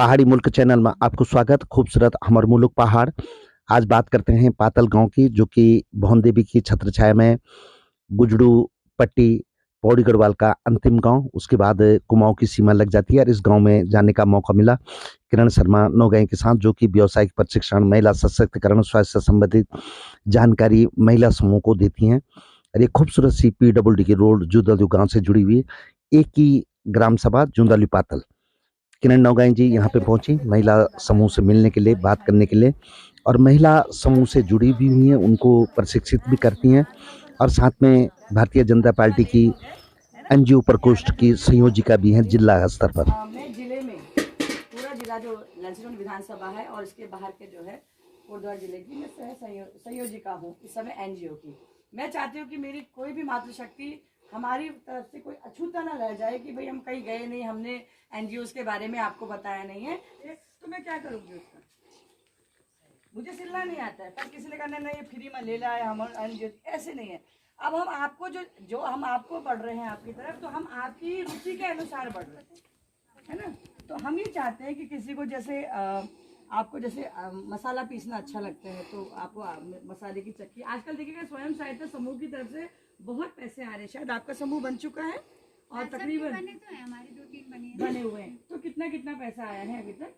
पहाड़ी मुल्क चैनल में आपको स्वागत। खूबसूरत हमर मुल्क पहाड़। आज बात करते हैं पातल गांव की, जो कि भवन देवी की छत्र छाया में गुजड़ू पट्टी पौड़ी गढ़वाल का अंतिम गांव, उसके बाद कुमाऊं की सीमा लग जाती है। और इस गांव में जाने का मौका मिला किरण शर्मा नौगाई के साथ, जो कि व्यावसायिक प्रशिक्षण, महिला सशक्तिकरण, स्वास्थ्य से संबंधित जानकारी महिला समूह को देती हैं। और एक खूबसूरत सी PWD की रोड जुदालू गांव से जुड़ी हुई एक ही ग्राम सभा जुदालू पातल। किरण नौगाई जी यहाँ पे पहुंची महिला समूह से मिलने के लिए, बात करने के लिए, और महिला समूह से जुड़ी भी हुई हैं, उनको प्रशिक्षित भी करती हैं, और साथ में भारतीय जनता पार्टी की NGO प्रकोष्ठ की संयोजिका भी हैं जिला स्तर पर। मैं जिले में पूरा जिला जो लंसडौन विधानसभा है और इसके बाहर के जो है कोटद्वार जिले की मैं संयोजिका हूँ इस समय NGO की। मैं चाहती हूँ कि मेरी कोई भी मातृशक्ति हमारी तरफ से कोई अछूता ना रह जाए कि भाई हम कहीं गए नहीं, हमने NGOs के बारे में आपको बताया नहीं है, तो मैं क्या करूँगी उसका। मुझे सिलना नहीं आता है, पर किसी ने कहना नहीं फ्री में ले लाए हम NGO, ऐसे नहीं है। अब हम आपको जो हम आपको बढ़ रहे हैं आपकी तरफ, तो हम आपकी रुचि के अनुसार बढ़ रहे हैं, है ना। तो हम ये चाहते हैं कि किसी को जैसे आपको जैसे मसाला पीसना अच्छा लगता है, तो आपको मसाले की चक्की, आजकल देखिएगा स्वयं सहायता समूह की तरफ से बहुत पैसे आ रहे हैं। शायद आपका समूह बन चुका है और तकरीबन बने तो है, हमारे 2-3 बने हुए हैं। तो कितना पैसा आया है अभी तक?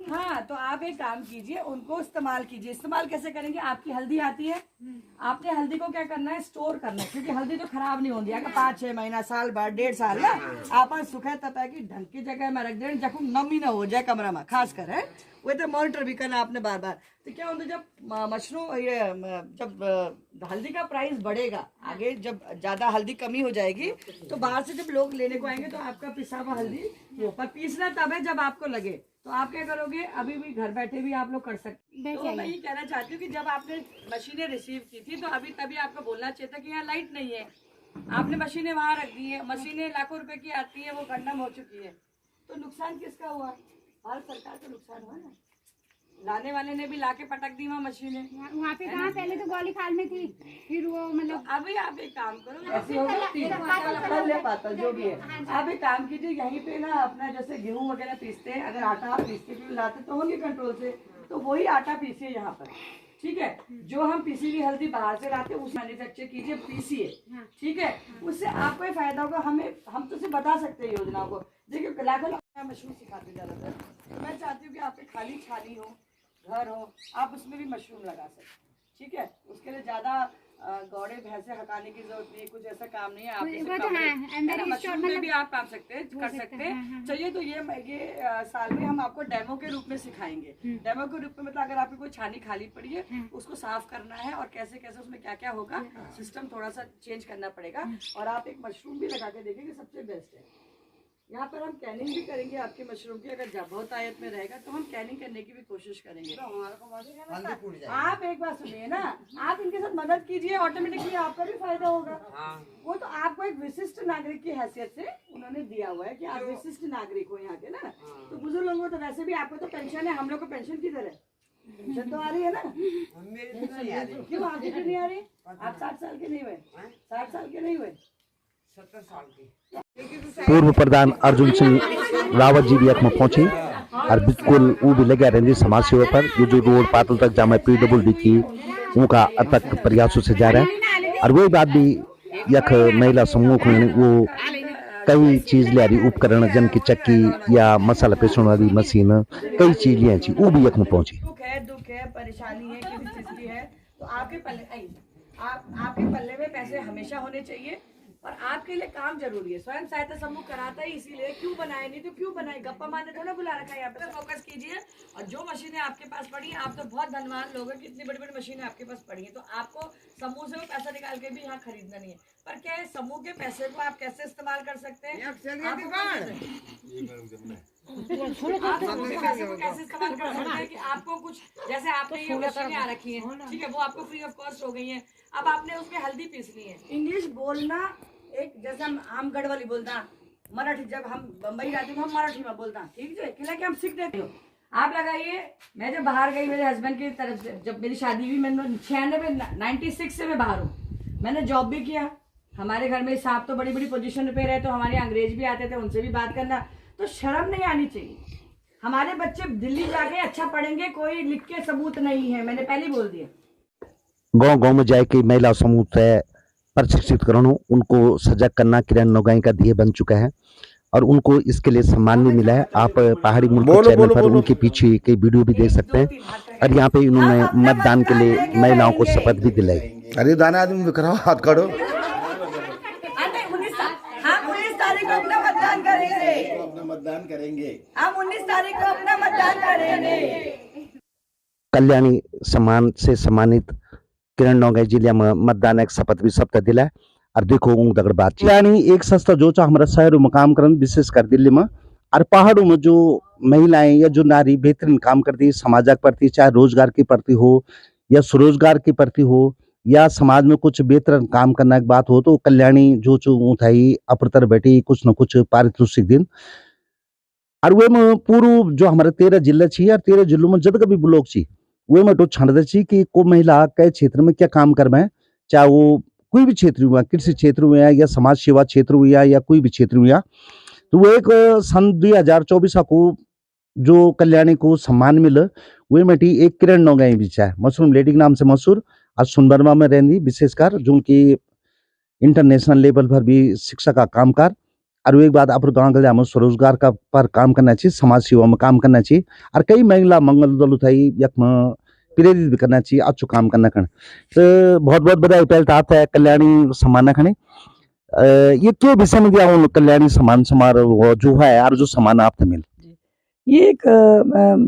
हाँ, तो आप एक काम कीजिए, उनको इस्तेमाल कीजिए। इस्तेमाल कैसे करेंगे? आपकी हल्दी आती है, आपने हल्दी को क्या करना है, स्टोर करना है, क्योंकि हल्दी तो खराब नहीं होती है। 5-6 महीना, साल भर, 1.5 साल ना आप सुखे तपा की ढंग की जगह में रख दें, जब नमी ना हो जाए कमरा में, खास कर है वो तो मॉनिटर भी करना आपने बार बार। तो क्या होता है, जब मशरूम ये जब हल्दी का प्राइस बढ़ेगा आगे, जब ज्यादा हल्दी कमी हो जाएगी, तो बाहर से जब लोग लेने को आएंगे तो आपका पिसा हुआ हल्दी वो पर पीसना तब है जब आपको लगे। तो आप क्या करोगे, अभी भी घर बैठे भी आप लोग कर सकते। तो मैं ये कहना चाहती हूँ कि जब आपने मशीनें रिसीव की थी, तो अभी तभी आपको बोलना चाहिए था कि यहाँ लाइट नहीं है, आपने मशीनें वहां रख दी है। मशीनें लाखों रुपए की आती है, वो खंडम हो चुकी है, तो नुकसान किसका हुआ? भारत सरकार का नुकसान हुआ ना। लाने वाले ने भी लाके पटक दी वहाँ मशीनें। वहाँ पे कहाँ, पहले तो गौली खाल में थी, फिर वो मतलब तो अभी आप एक काम करो, ऐसे होगा पातल जो भी है, आप एक काम कीजिए, यहीं पे ना अपना जैसे गेहूं वगैरह पीसते हैं, अगर आटा आप पीसते भी लाते तो होंगे कंट्रोल से, तो वही आटा पीसिए यहाँ पर, ठीक है। जो हम पीसी हुई हल्दी बाहर से लाते हैं उस मैन्युफैक्चर कीजिए, पीसिए, ठीक है। उससे आपको ही फायदा होगा। हम तो सिर्फ बता सकते हैं योजनाओं को। देखिए लाखों मशरूम सिखाते ज्यादातर, तो मैं चाहती हूँ कि आपके खाली छाली हो, घर हो, आप उसमें भी मशरूम लगा सकते, ठीक है। उसके लिए ज्यादा गौड़े भैंसे हटाने की जरूरत नहीं, कुछ ऐसा काम नहीं है। आप मशरूम में भी आप कर सकते हैं। चलिए, तो ये साल में हम आपको डेमो के रूप में सिखाएंगे। डेमो के रूप में मतलब अगर आपकी कोई छानी खाली पड़ी है, उसको साफ करना है और कैसे कैसे उसमें क्या क्या होगा, सिस्टम थोड़ा सा चेंज करना पड़ेगा। और आप एक मशरूम भी लगा के देखेंगे, सबसे बेस्ट है। यहाँ पर हम कैनिंग भी करेंगे आपके मशरूम की, अगर बहुत आयत में रहेगा तो हम कैनिंग करने की भी कोशिश करेंगे। आप एक बात सुनिए ना, आप इनके साथ मदद कीजिए, ऑटोमेटिकली आपका भी फायदा होगा। वो तो आपको एक विशिष्ट नागरिक की हैसियत से उन्होंने दिया हुआ है कि आप विशिष्ट नागरिक हो यहाँ के ना। तो बुजुर्ग लोगों को तो वैसे भी आपको तो पेंशन है, हम लोग को पेंशन किधर है? पेंशन तो आ रही है ना। क्यों आपकी क्यों नहीं आ रही? आप 60 साल के नहीं हुए? 60 साल के नहीं हुए? 70 साल की। पूर्व प्रधान अर्जुन सिंह रावत जी भी अख में पहुंचे और बिल्कुल वो भी लगे रहेंगे समाज सेवा पर। ये जो रोड पातल तक जामा PWD की उनका अथक प्रयासों से जा रहा है। और वही बात भी यख महिला समूह को वो कई चीज ले रही, उपकरण जन की चक्की या मसाला पीसने वाली मशीन, कई चीज लिया छी, वो भी यख में पहुंची। दुख है परेशानी है, किसी चीज की है, तो आपके पल्ले में पैसे हमेशा होने चाहिए। और आपके लिए काम जरूरी है। स्वयं सहायता समूह कराता है, इसीलिए क्यों बनाए, नहीं तो क्यों बनाए, गप्पा मारने थोड़ा बुला रखा है यहाँ पे। फोकस कीजिए, और जो मशीनें आपके पास पड़ी हैं, आप तो बहुत धनवान लोग हैं कि इतनी बड़ी बड़ी मशीनें आपके पास पड़ी हैं, तो आपको समूह से वो पैसा निकाल के भी यहाँ खरीदना नहीं है। पर क्या है, समूह के पैसे को आप कैसे इस्तेमाल कर सकते हैं, आप समूह के पैसे को कैसे इस्तेमाल कर सकते हैं कि आपको कुछ, जैसे आपने ये मशीनें आ रखी हैं, ठीक है, वो आपको फ्री ऑफ कॉस्ट हो गई हैं। अब आपने उसमें हल्दी पीसनी है, इंग्लिश बोलना एक, जैसे हम गढ़वाली बोलता, मराठी जब हम बम्बई जाते हैं हम मराठी में बोलता, ठीक है, खिला के हम सीख देते हो। आप लगाइए, मैं जब बाहर गई मेरे हस्बैंड की तरफ से, जब मेरी शादी हुई, मैंने 96 से मैं बाहर हूँ, मैंने जॉब भी किया। हमारे घर में साहब तो बड़ी बड़ी पोजीशन पे रहे, तो हमारे अंग्रेज भी आते थे, उनसे भी बात करना। तो शर्म नहीं आनी चाहिए। हमारे बच्चे दिल्ली जाके अच्छा पढ़ेंगे, कोई लिख के सबूत नहीं है, मैंने पहले ही बोल दिया। गांव गांव में जाके महिला समूह से प्रशिक्षित करना, उनको सजग करना किरण नौगाई का ध्येय बन चुका है और उनको इसके लिए सम्मान भी मिला है। आप पहाड़ी मुल्क चैनल पर उनके पीछे कई वीडियो भी देख सकते हैं और यहाँ पे इन्होंने मतदान के लिए महिलाओं को शपथ भी दिलाई। अरे दाना आदमी भी कराओ, हाथ काढ़ो। हम 19 तारीख को अपना मतदान करेंगे, अपना मतदान करेंगे। हम 19 तारीख को अपना मतदान करेंगे। कल्याणी सम्मान से सम्मानित किरण नौगाई जिले में मतदान एक शपथ भी शब्द दिला और देखो ऊँग दगड़ बातचीत। कल्याणी एक संस्था जो हमारा शहरों में काम करन, विशेषकर दिल्ली में और पहाड़ों में जो महिलाएं या जो नारी बेहतरीन काम करती है समाज के प्रति, चाहे रोजगार के प्रति हो या स्वरोजगार के प्रति हो या समाज में कुछ बेहतर काम करने की बात हो, तो कल्याणी जो उठाई अप्रतर बैठी कुछ न कुछ पारितोषिक दिन और वे में पूर्व जो हमारे 13 जिले छी और 13 जिलों में जद कभी ब्लॉक छी वे में तो छंद छी कि को महिला कई क्षेत्र में क्या काम कर में, चाहे वो कोई भी क्षेत्र हुआ, कृषि क्षेत्र हुआ या समाज सेवा क्षेत्र हुआ या कोई भी क्षेत्र हुआ। तो वो एक सन 2024 को जो कल्याणी को सम्मान मिले वे में एक किरण नौगाई भी है, मशरूम लेडी के नाम से मशहूर और सुनबरमा में रहती, विशेषकर जो उनकी इंटरनेशनल लेवल पर भी शिक्षा का कामकार और एक बात अपन गाँव गलिया में स्वरोजगार का पर काम करना चाहिए, समाज सेवा में काम करना चाहिए और कई महिला मंगल दल उठाई यक में प्रेरित भी करना चाहिए, अच्छो काम करना खड़े। तो बहुत बहुत बधाई पहले तो आप है कल्याणी सम्मान खड़े। ये क्यों विषय में दिया कल्याणी सम्मान समारोह जो है और जो सम्मान आपने मिल? ये एक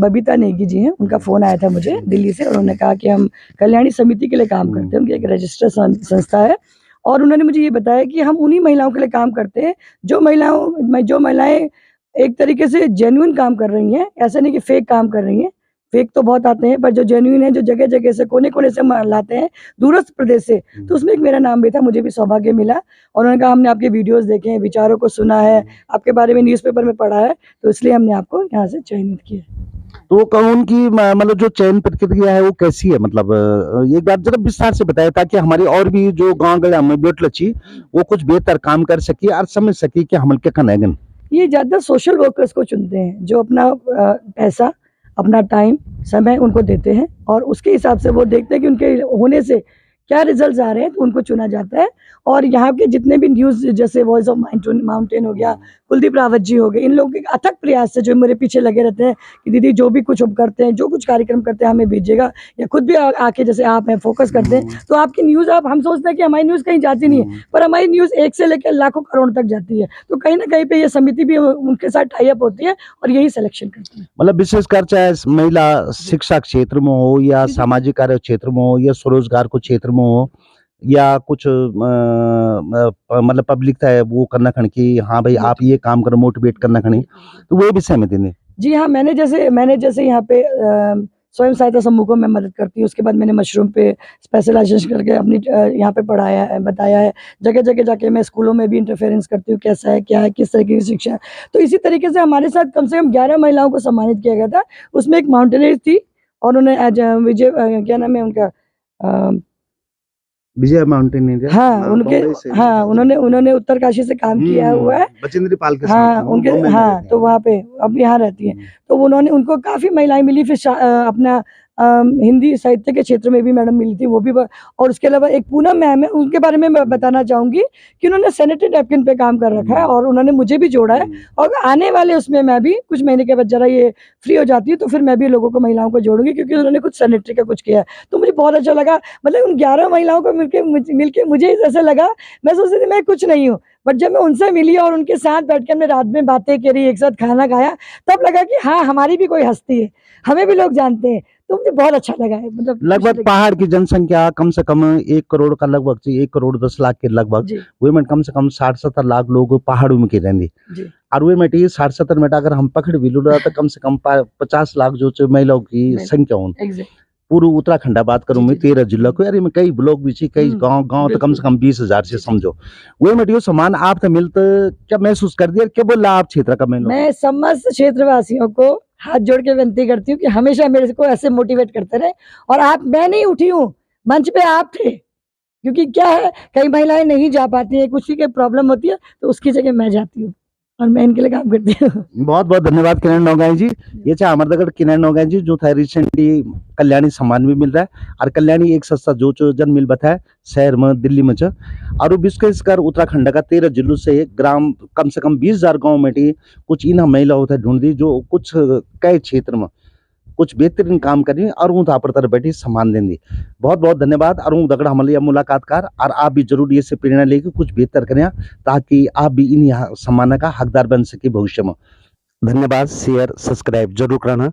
बबीता नेगी जी हैं, उनका फोन आया था मुझे दिल्ली से और उन्होंने कहा कि हम कल्याणी समिति के लिए काम करते हैं, उनकी एक रजिस्टर्ड संस्था है और उन्होंने मुझे ये बताया कि हम उन्हीं महिलाओं के लिए काम करते हैं जो महिलाएं एक तरीके से जेन्युइन काम कर रही हैं, ऐसा नहीं कि फेक काम कर रही हैं। फेक तो बहुत आते हैं पर जो जेन्युइन है, जो जगह जगह से कोने कोने से लाते हैं दूरस्थ प्रदेश से, तो उसमें एक मेरा नाम भी था, मुझे भी सौभाग्य मिला और उन्होंने कहा हमने आपके वीडियोस देखे हैं, विचारों को सुना है, आपके बारे में न्यूज़पेपर में पढ़ा है, तो इसलिए हमने आपको यहाँ से चयनित किया। तो कौन की मतलब जो चयन प्रक्रिया है वो कैसी है, मतलब एक बार जरा विस्तार से बताया ताकि हमारी और भी जो गाँव गया में बेट लची वो कुछ बेहतर काम कर सकी और समझ सकी कि हम क्या करना। ये ज़्यादा सोशल वर्कर्स को चुनते हैं जो अपना पैसा, अपना टाइम, समय उनको देते हैं और उसके हिसाब से वो देखते हैं कि उनके होने से क्या रिजल्ट्स आ रहे हैं, तो उनको चुना जाता है। और यहाँ के जितने भी न्यूज़ जैसे वॉइस ऑफ माउंटेन हो गया, कुलदीप रावत जी हो गए, इन लोगों के अथक प्रयास से जो मेरे पीछे लगे रहते हैं कि दीदी जो भी कुछ करते हैं, जो कुछ कार्यक्रम करते हैं हमें भेजिएगा, या खुद भी आके जैसे आप हैं फोकस करते हैं, तो आपकी न्यूज़ हम सोचते हैं कि हमारी न्यूज़ कहीं जाती नहीं है, पर हमारी न्यूज़ 1 से लेकर लाखों करोड़ तक जाती है। तो कहीं ना कहीं पे ये समिति भी उनके साथ टाई अप होती है और यही सिलेक्शन करती है। मतलब विशेषकर चाहे महिला शिक्षा क्षेत्र में हो या सामाजिक कार्य क्षेत्र में हो या स्वरोजगार को क्षेत्र में हो या कुछ मतलब पब्लिक है वो करना खन की हाँ भाई आप ये काम करो, मोटिवेट करना खनी, तो वो विषय में देने। जी हाँ, मैंने जैसे यहाँ पे स्वयं सहायता समूह में मदद करती हूँ, उसके बाद मैंने मशरूम पे स्पेशलाइजेशन करके अपनी यहाँ पे पढ़ाया है, बताया है, जगह जगह जाके मैं स्कूलों में भी इंटरफेरेंस करती हूँ, कैसा है क्या है, किस तरह की शिक्षा है। तो इसी तरीके से हमारे साथ कम से कम 11 महिलाओं को सम्मानित किया गया था। उसमें एक माउंटेनियर थी और उन्होंने विजय क्या नाम है उनका, विजय माउंटेनियर, हाँ उनके, हाँ उन्होंने उत्तरकाशी से काम किया हुआ है, बचेंद्री पाल के हाँ उनके, हाँ तो वहाँ पे अब यहाँ रहती हैं, तो उनको काफ़ी महिलाएं मिली। फिर अपना हिंदी साहित्य के क्षेत्र में भी मैडम मिली थी, वो भी। और उसके अलावा एक पूनम मैम है, उनके बारे में मैं बताना चाहूँगी कि उन्होंने सैनिटरी नैपकिन पे काम कर रखा है और उन्होंने मुझे भी जोड़ा है और आने वाले उसमें मैं भी कुछ महीने के बाद जरा ये फ्री हो जाती है तो फिर मैं भी लोगों को, महिलाओं को जोड़ूंगी, क्योंकि उन्होंने कुछ सैनिटरी का कुछ किया है, तो मुझे बहुत अच्छा लगा। मतलब उन 11 महिलाओं को मिलके मुझे ऐसा लगा, मैं सोचती थी मैं कुछ नहीं हूँ, बट जब मैं उनसे मिली और उनके साथ बैठ के हमने रात में बातें करी, एक साथ खाना खाया, तब लगा कि हाँ हमारी भी कोई हस्ती है, हमें भी लोग जानते हैं, तो मुझे बहुत अच्छा लगा है। मतलब लगभग पहाड़ की जनसंख्या कम से कम 1 करोड़ का लगभग 1 करोड़ 10 लाख के लगभग, वे में कम से कम 60-70 लाख लोग पहाड़ों में के रहते, और वे में 60-70 में अगर हम पकड़ भी लो तो कम से कम 50 लाख जो महिलाओं की संख्या हो। पूर्व उत्तराखंड बात करूं मैं 13 जिला को, यार में कई ब्लॉक भी छी, कई गांव तो कम से कम 20,000 से समझो। वे में सामान आप तो मिलते क्या महसूस कर दिया, क्या बोला आप क्षेत्र का? मैं समस्त क्षेत्रवासियों को हाथ जोड़ के विनती करती हूँ कि हमेशा मेरे को ऐसे मोटिवेट करते रहे। और मैं नहीं उठी हूँ, मंच पे आप थे, क्योंकि क्या है कई महिलाएं नहीं जा पाती है, कुछ की प्रॉब्लम होती है, तो उसकी जगह मैं जाती हूँ और मैं इनके लिए काम करती हूँ। बहुत बहुत धन्यवाद किरण नौगाई जी। ये चाहे हमारे दगड़ किरण नौगाई जी जो था रिसेंटली कल्याणी सम्मान भी मिल रहा है और कल्याणी एक सस्ता जो जन मिल बता है शहर में दिल्ली में और विशेषकर उत्तराखंड का 13 जिलों से ग्राम कम से कम 20,000 गाँव में कुछ इन महिला होता है ढूंढ जो कुछ कई क्षेत्र में कुछ बेहतरीन काम करी और उन पर तरह बैठी सम्मान देंगी। बहुत बहुत धन्यवाद और उन दगड़ हमारे मुलाकात कर और आप भी जरूर ये से प्रेरणा लेके कुछ बेहतर करें ताकि आप भी इन सम्मान का हकदार बन सके भविष्य में। धन्यवाद। शेयर सब्सक्राइब जरूर करना।